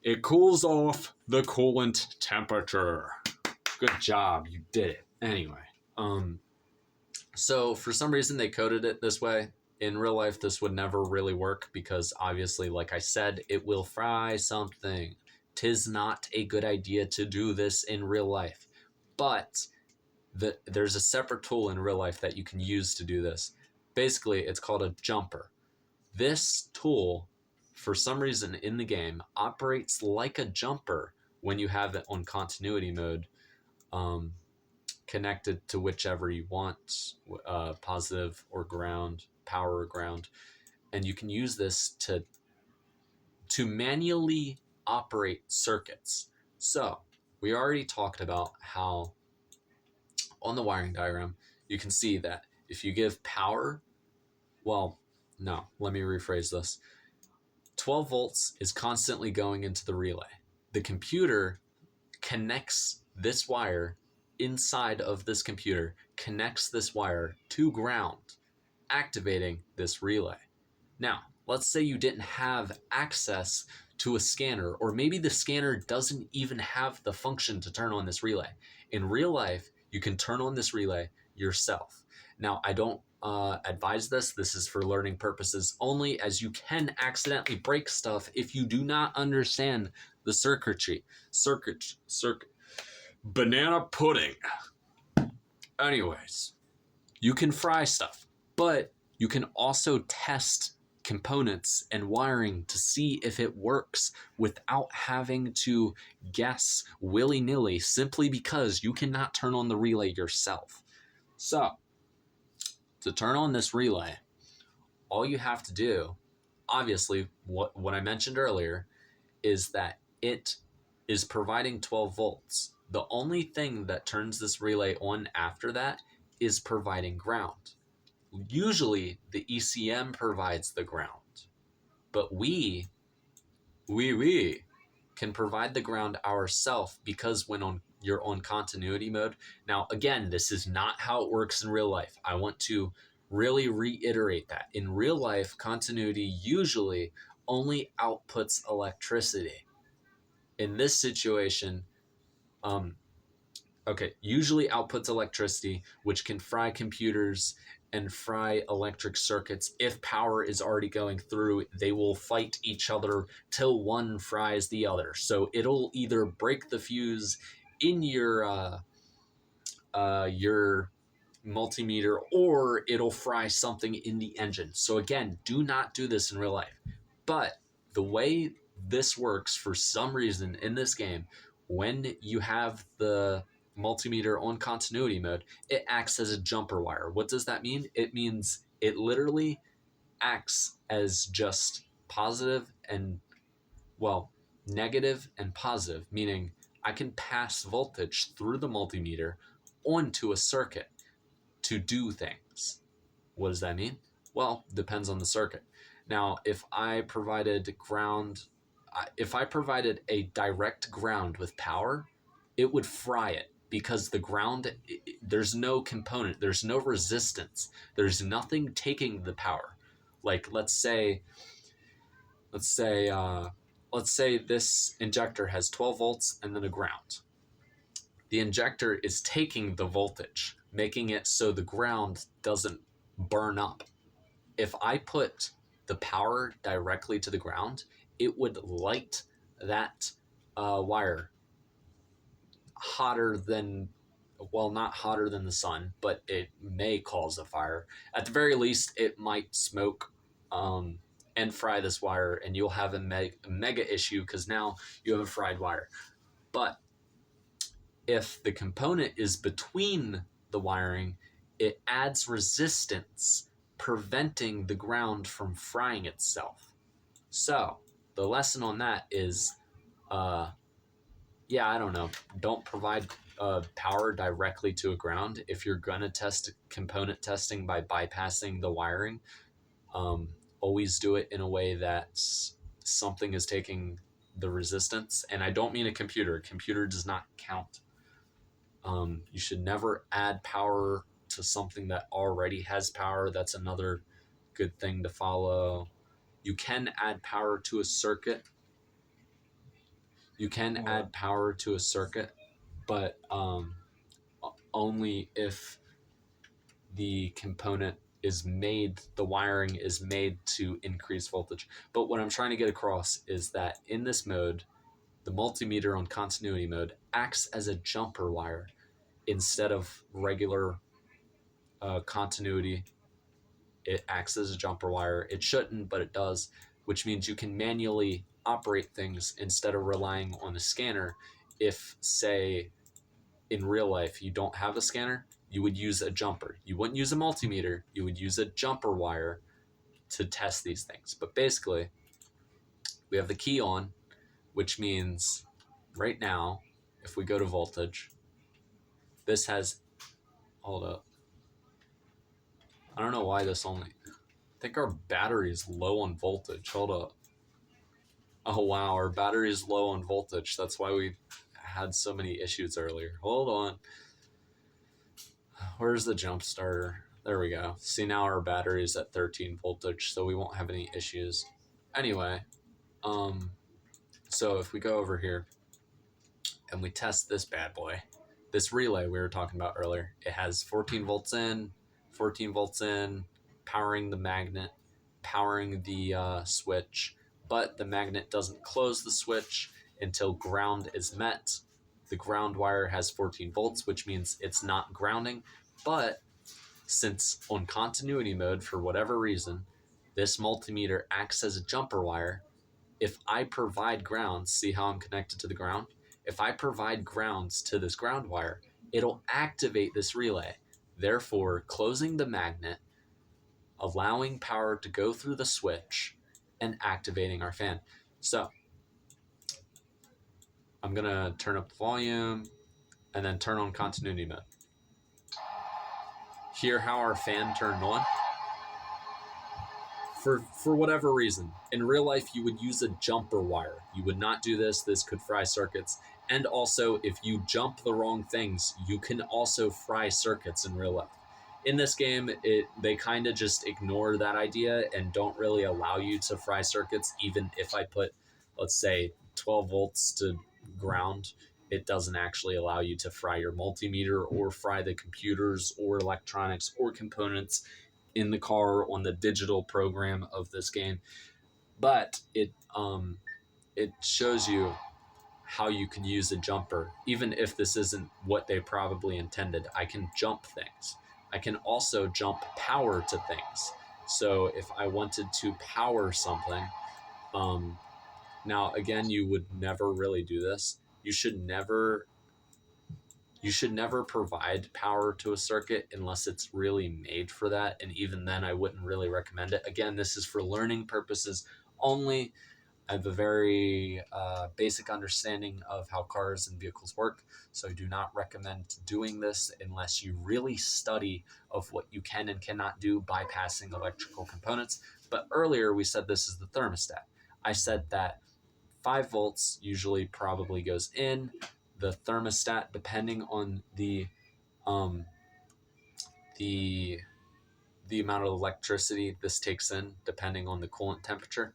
It cools off the coolant temperature. Good job. You did it. Anyway, so for some reason they coded it this way. In real life, this would never really work because obviously, like I said, it will fry something. 'Tis not a good idea to do this in real life. But there's a separate tool in real life that you can use to do this. Basically, it's called a jumper. This tool, for some reason in the game, operates like a jumper when you have it on continuity mode, connected to whichever you want, positive or ground, power or ground. And you can use this to manually operate circuits. So we already talked about how on the wiring diagram, you can see that if you give power, well, no, let me rephrase this. 12 volts is constantly going into the relay. The computer connects this wire inside of this computer, connects this wire to ground, activating this relay. Now, let's say you didn't have access to a scanner, or maybe the scanner doesn't even have the function to turn on this relay. In real life, you can turn on this relay yourself. Now, I don't advise this. This is for learning purposes only, as you can accidentally break stuff if you do not understand the circuitry. Circuit. Banana pudding. Anyways, you can fry stuff, but you can also test components and wiring to see if it works without having to guess willy-nilly simply because you cannot turn on the relay yourself. So, to turn on this relay, all you have to do, obviously, what I mentioned earlier, is that it is providing 12 volts. The only thing that turns this relay on after that is providing ground. Usually the ECM provides the ground, but we can provide the ground ourselves because when you're on continuity mode. Now, again, this is not how it works in real life. I want to really reiterate that. In real life, continuity usually only outputs electricity. In this situation, usually outputs electricity, which can fry computers and fry electric circuits. If power is already going through, they will fight each other till one fries the other. So it'll either break the fuse in your multimeter, or it'll fry something in the engine. So again, do not do this in real life. But the way this works for some reason in this game, when you have the multimeter on continuity mode, it acts as a jumper wire. What does that mean? It means it literally acts as just positive and, well, negative and positive, meaning I can pass voltage through the multimeter onto a circuit to do things. What does that mean? Well, depends on the circuit. Now, if I provided a direct ground with power, it would fry it because the ground, there's no component, there's no resistance, there's nothing taking the power. Like let's say this injector has 12 volts and then a ground. The injector is taking the voltage, making it so the ground doesn't burn up. If I put the power directly to the ground, it would light that wire hotter than, well, not hotter than the sun, but it may cause a fire. At the very least, it might smoke. And and fry this wire, and you'll have a mega issue because now you have a fried wire. But if the component is between the wiring, it adds resistance, preventing the ground from frying itself. So the lesson on that is, yeah, I don't know. Don't provide power directly to a ground. If you're gonna test component testing by bypassing the wiring, always do it in a way that something is taking the resistance. And I don't mean a computer. A computer does not count. You should never add power to something that already has power. That's another good thing to follow. You can add power to a circuit. But only if the component is made, the wiring is made to increase voltage. But what I'm trying to get across is that in this mode, the multimeter on continuity mode acts as a jumper wire instead of regular continuity. It acts as a jumper wire. It shouldn't, but it does, which means you can manually operate things instead of relying on a scanner. If, say, in real life you don't have a scanner, you would use a jumper. You wouldn't use a multimeter. You would use a jumper wire to test these things. But basically, we have the key on, which means right now, if we go to voltage, this has, hold up. I don't know why this only, I think our battery is low on voltage. Hold up. Oh wow, our battery is low on voltage. That's why we had so many issues earlier. Hold on. Where's the jump starter? There we go. See, now our battery is at 13 voltage, so we won't have any issues. Anyway, so if we go over here and we test this bad boy, this relay we were talking about earlier, it has 14 volts in, 14 volts in, powering the magnet, powering the switch, but the magnet doesn't close the switch until ground is met. The ground wire has 14 volts, which means it's not grounding. But since on continuity mode, for whatever reason, this multimeter acts as a jumper wire, if I provide grounds, see how I'm connected to the ground? If I provide grounds to this ground wire, it'll activate this relay, therefore closing the magnet, allowing power to go through the switch, and activating our fan. So I'm gonna turn up the volume and then turn on continuity mode. Hear how our fan turned on? For whatever reason, in real life you would use a jumper wire. You would not do this. This could fry circuits. And also, if you jump the wrong things, you can also fry circuits in real life. In this game, they kind of just ignore that idea and don't really allow you to fry circuits. Even if I put, let's say, 12 volts to ground, it doesn't actually allow you to fry your multimeter or fry the computers or electronics or components in the car on the digital program of this game. But it shows you how you can use a jumper, even if this isn't what they probably intended. I can jump things. I can also jump power to things. So if I wanted to power something, now again, you would never really do this. You should never provide power to a circuit unless it's really made for that. And even then, I wouldn't really recommend it. Again, this is for learning purposes only. I have a very basic understanding of how cars and vehicles work, so I do not recommend doing this unless you really study of what you can and cannot do bypassing electrical components. But earlier we said this is the thermostat. I said that 5 volts usually probably goes in. The thermostat, depending on the amount of electricity this takes in, depending on the coolant temperature,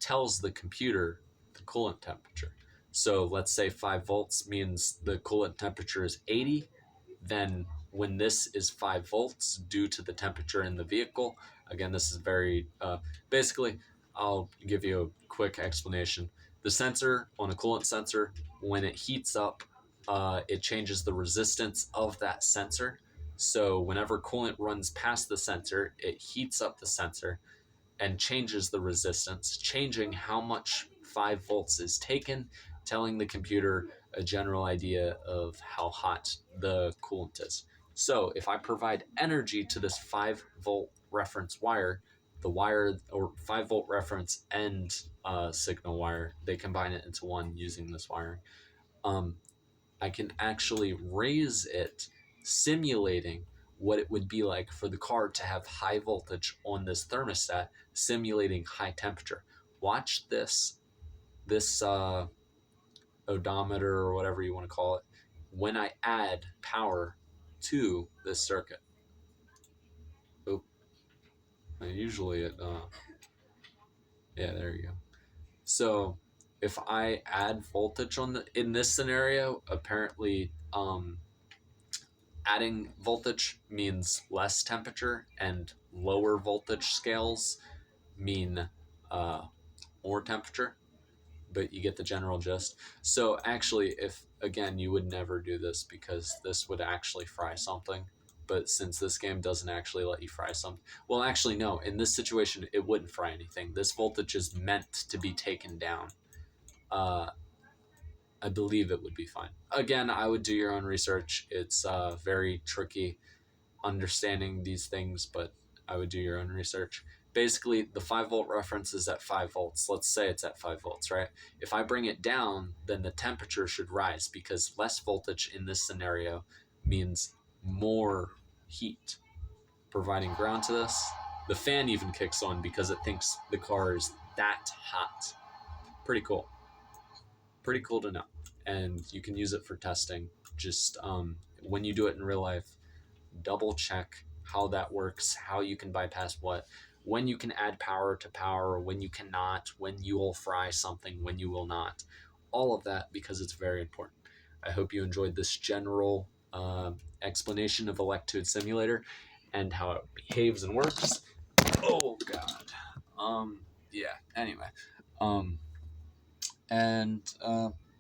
tells the computer the coolant temperature. So let's say 5 volts means the coolant temperature is 80. Then when this is 5 volts due to the temperature in the vehicle, again, this is very, basically, I'll give you a quick explanation. The sensor on a coolant sensor, when it heats up, it changes the resistance of that sensor. So whenever coolant runs past the sensor, it heats up the sensor. and changes the resistance, changing how much 5 volts is taken, telling the computer a general idea of how hot the coolant is. So if I provide energy to this 5-volt reference wire, the wire or 5-volt reference and signal wire, they combine it into one using this wiring. I can actually raise it, simulating what it would be like for the car to have high voltage on this thermostat, simulating high temperature. Watch this odometer or whatever you want to call it when I add power to this circuit. Oh, usually yeah, there you go. So if I add voltage in this scenario, apparently adding voltage means less temperature, and lower voltage scales mean uh, more temperature, but you get the general gist. So actually, if again, you would never do this because this would actually fry something. But since this game doesn't actually let you fry something, well, actually, no, in this situation, it wouldn't fry anything. This voltage is meant to be taken down. Uh, I believe it would be fine. Again, I would do your own research. It's very tricky understanding these things, but I would do your own research. Basically, the 5-volt reference is at 5 volts. Let's say it's at 5 volts, right? If I bring it down, then the temperature should rise because less voltage in this scenario means more heat, providing ground to this. The fan even kicks on because it thinks the car is that hot. Pretty cool. Pretty cool to know. And you can use it for testing. Just when you do it in real life, double check how that works, how you can bypass what, when you can add power to power, when you cannot, when you will fry something, when you will not. All of that because it's very important. I hope you enjoyed this general explanation of Electude Simulator and how it behaves and works. Oh God. Yeah. Anyway. Um. And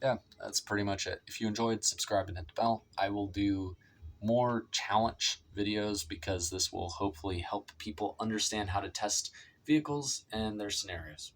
yeah, that's pretty much it. If you enjoyed, subscribe and hit the bell. I will do more challenge videos because this will hopefully help people understand how to test vehicles and their scenarios.